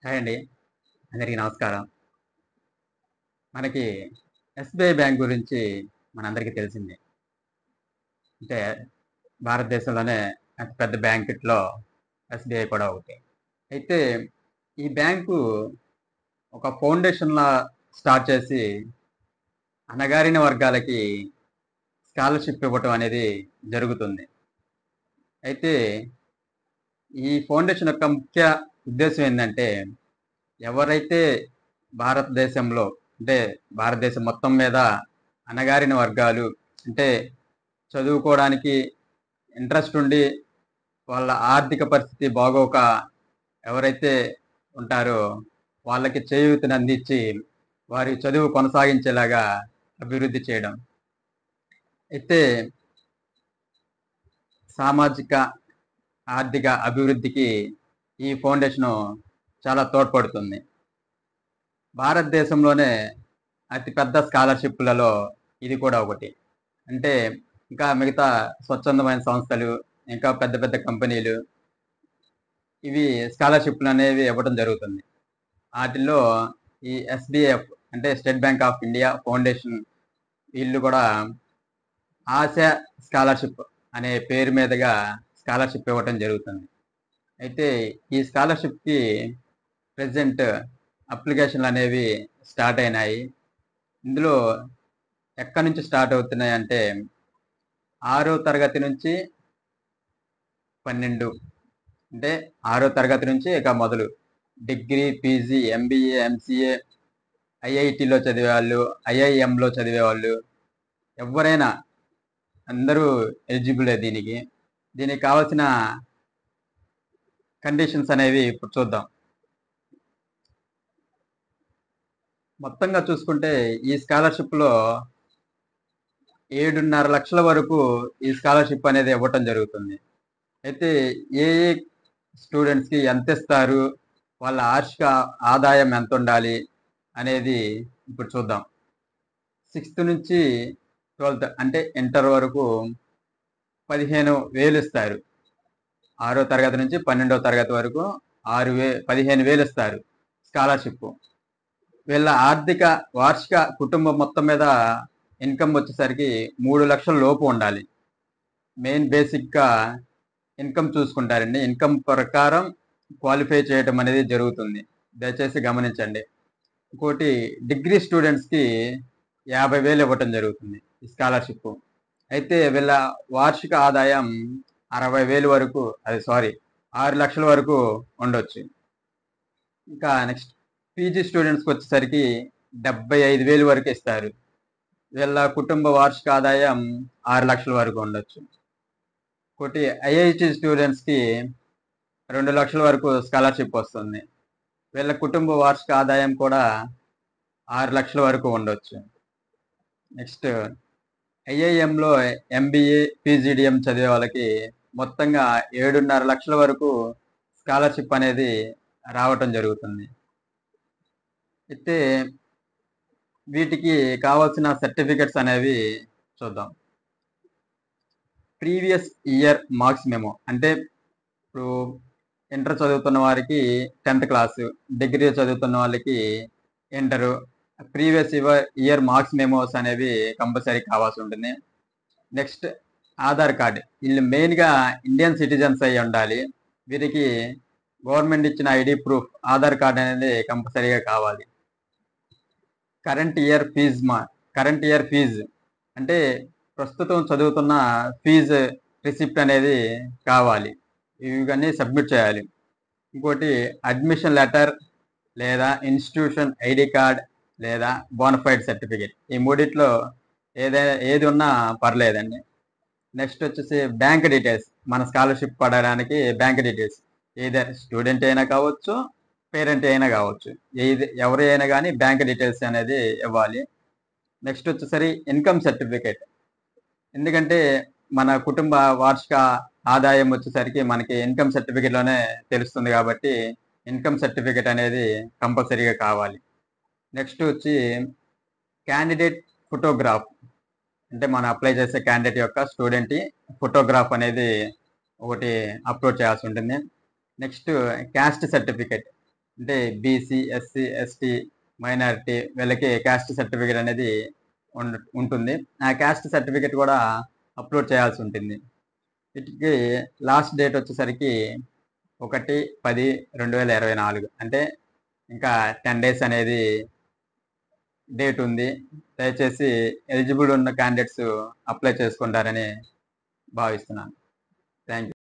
Hi అండి. అందరికీ నమస్కారం. మనకి ఎస్‌బీఐ బ్యాంక్ గురించి మనందరికీ తెలిసిందే. అంటే భారతదేశంలోనే అతి పెద్ద బ్యాంకిట్లో ఎస్‌బీఐ కూడా ఒకటి. అయితే ఈ బ్యాంకు ఒక ఫౌండేషన్‌లా స్టార్ట్ చేసి అణగారిన వర్గాలకి స్కాలర్‌షిప్ ఇవ్వటం అనేది జరుగుతుంది. అయితే ఈ ఫౌండేషన్ యొక్క ముఖ్య ఉద్దేశ్యం ఏందంటే ఎవరైతే భారతదేశంలో అంటే భారతదేశం మొత్తం మీద అణగారిన వర్గాలు అంటే చదువుకోవడానికి ఇంట్రెస్ట్ ఉండి వాళ్ళ ఆర్థిక పరిస్థితి బాగోక ఎవరైతే ఉంటారో వాళ్ళకి చేయూతని అందించి వారి చదువు కొనసాగించేలాగా అభివృద్ధి చేయడం. అయితే సామాజిక, ఆర్థిక అభివృద్ధికి ఈ ఫౌండేషను చాలా తోడ్పడుతుంది. భారతదేశంలోనే అతిపెద్ద స్కాలర్‌షిప్‌లలో ఇది కూడా ఒకటి. అంటే ఇంకా మిగతా స్వచ్ఛందమైన సంస్థలు, ఇంకా పెద్ద పెద్ద కంపెనీలు ఇవి స్కాలర్‌షిప్‌లనేవి ఇవ్వడం జరుగుతుంది. ఆటిల్లో ఈ ఎస్‌బీఎఫ్ అంటే state bank of India foundation వీళ్ళు కూడా ఆశ స్కాలర్‌షిప్ అనే పేరు మీదుగా స్కాలర్‌షిప్ ఇవ్వటం జరుగుతుంది. అయితే ఈ స్కాలర్‌షిప్‌కి ప్రెజెంట్ అప్లికేషన్‌లనేవి స్టార్ట్ అయినాయి. ఇందులో ఎక్కడి నుంచి స్టార్ట్ అవుతున్నాయంటే, 6వ తరగతి నుంచి 12 అంటే 6వ తరగతి నుంచి ఇక మొదలు. డిగ్రీ, పీజీ, ఎంబీఏ, ఎంసీఏ, ఐఐటీలో చదివేవాళ్ళు, ఐఐఎంలో చదివేవాళ్ళు ఎవ్వరైనా అందరూ ఎలిజిబులే దీనికి. దీనికి కావాల్సిన కండిషన్స్ అనేవి ఇప్పుడు చూద్దాం. మొత్తంగా చూసుకుంటే ఈ స్కాలర్‌షిప్‌లో 7.5 లక్షల వరకు ఈ స్కాలర్‌షిప్ అనేది ఇవ్వటం జరుగుతుంది. అయితే ఏ ఏ స్టూడెంట్స్‌కి ఎంతిస్తారు? వాళ్ళ వార్షిక ఆదాయం ఎంతుండాలి? అనేది ఇప్పుడు చూద్దాం. 6థ్ నుంచి 12థ్ అంటే ఇంటర్ వరకు 15,000 ఇస్తారు. 6వ తరగతి నుంచి 12వ తరగతి వరకు 15,000 ఇస్తారు స్కాలర్‌షిప్. వీళ్ళ ఆర్థిక వార్షిక కుటుంబం మొత్తం మీద ఇన్‌కమ్ వచ్చేసరికి 3 లక్షల లోపు ఉండాలి. మెయిన్ బేసిక్‌గా ఇన్‌కమ్ చూసుకుంటారండి. ఇన్‌కమ్ ప్రకారం క్వాలిఫై చేయటం అనేది జరుగుతుంది. దయచేసి గమనించండి. ఇంకోటి డిగ్రీ స్టూడెంట్స్‌కి 50,000 ఇవ్వటం జరుగుతుంది ఈ స్కాలర్‌షిప్. అయితే వీళ్ళ వార్షిక ఆదాయం 60,000 వరకు 6 లక్షల వరకు ఉండొచ్చు. ఇంకా నెక్స్ట్ పీజీ స్టూడెంట్స్‌కొచ్చేసరికి 75,000 వరకు ఇస్తారు. వీళ్ళ కుటుంబ వార్షిక ఆదాయం 6 లక్షల వరకు ఉండొచ్చు. ఇంకోటి ఐఐటీ స్టూడెంట్స్‌కి 2 లక్షల వరకు స్కాలర్‌షిప్ వస్తుంది. వీళ్ళ కుటుంబ వార్షిక ఆదాయం కూడా 6 లక్షల వరకు ఉండొచ్చు. నెక్స్ట్ ఐఐఎంలో ఎంబీఏ, పీజీడీఎం చదివే వాళ్ళకి మొత్తంగా 7.5 లక్షల వరకు స్కాలర్‌షిప్ అనేది రావటం జరుగుతుంది. అయితే వీటికి కావాల్సిన సర్టిఫికేట్స్ అనేవి చూద్దాం. ప్రీవియస్ ఇయర్ మార్క్స్ మెమో అంటే ఇప్పుడు ఇంటర్ చదువుతున్న వారికి 10థ్ క్లాసు, డిగ్రీ చదువుతున్న వాళ్ళకి inter. Previous year marks memos అనేవి కంపల్సరీ కావాల్సి ఉంటుంది. Next Aadhaar card. వీళ్ళు మెయిన్‌గా ఇండియన్ సిటిజన్స్ అయ్యి ఉండాలి. వీరికి గవర్నమెంట్ ఇచ్చిన ఐడీ ప్రూఫ్ ఆధార్ కార్డ్ అనేది కంపల్సరీగా కావాలి. కరెంట్ ఇయర్ ఫీజు అంటే ప్రస్తుతం చదువుతున్న ఫీజు రిసిప్ట్ అనేది కావాలి. ఇవన్నీ సబ్మిట్ చేయాలి. ఇంకోటి అడ్మిషన్ లెటర్ లేదా ఇన్‌స్టిట్యూషన్ ఐడీ కార్డ్ లేదా బోనఫైడ్ సర్టిఫికేట్. ఈ మూడిట్లో ఏది ఉన్నా పర్లేదండి. నెక్స్ట్ వచ్చేసి బ్యాంక్ డీటెయిల్స్. మన స్కాలర్‌షిప్ పడడానికి బ్యాంక్ డీటెయిల్స్. ఎయిదర్ స్టూడెంట్ అయినా కావచ్చు, పేరెంట్ అయినా కావచ్చు. ఎవరు అయినా గానీ బ్యాంక్ డీటెయిల్స్ అనేది ఇవ్వాలి. నెక్స్ట్ వచ్చేసరి ఇన్‌కమ్ సర్టిఫికేట్. ఎందుకంటే మన కుటుంబ వార్షిక ఆదాయం వచ్చేసరికి మనకి ఇన్‌కమ్ సర్టిఫికేట్‌లోనే తెలుస్తుంది కాబట్టి ఇన్‌కమ్ సర్టిఫికేట్ అనేది కంపల్సరీగా కావాలి. నెక్స్ట్ వచ్చి క్యాండిడేట్ ఫోటోగ్రాఫ్. అంటే మనం అప్లై చేసే క్యాండిడేట్ యొక్క స్టూడెంట్ ఫోటోగ్రాఫ్ అనేది ఒకటి అప్లోడ్ చేయాల్సి ఉంటుంది. Next caste certificate. అంటే బీసీ, ఎస్సీ, ఎస్టీ, మైనారిటీ వీళ్ళకి క్యాస్ట్ సర్టిఫికేట్ అనేది ఉంటుంది. ఆ క్యాస్ట్ సర్టిఫికేట్ కూడా అప్లోడ్ చేయాల్సి ఉంటుంది. వీటికి లాస్ట్ డేట్ వచ్చేసరికి 1/10/2024. అంటే ఇంకా 10 డేస్ అనేది డేట్ ఉంది. దయచేసి ఎలిజిబుల్ ఉన్న క్యాండిడేట్స్ అప్లై చేసుకుంటారని భావిస్తున్నాను. Thank you.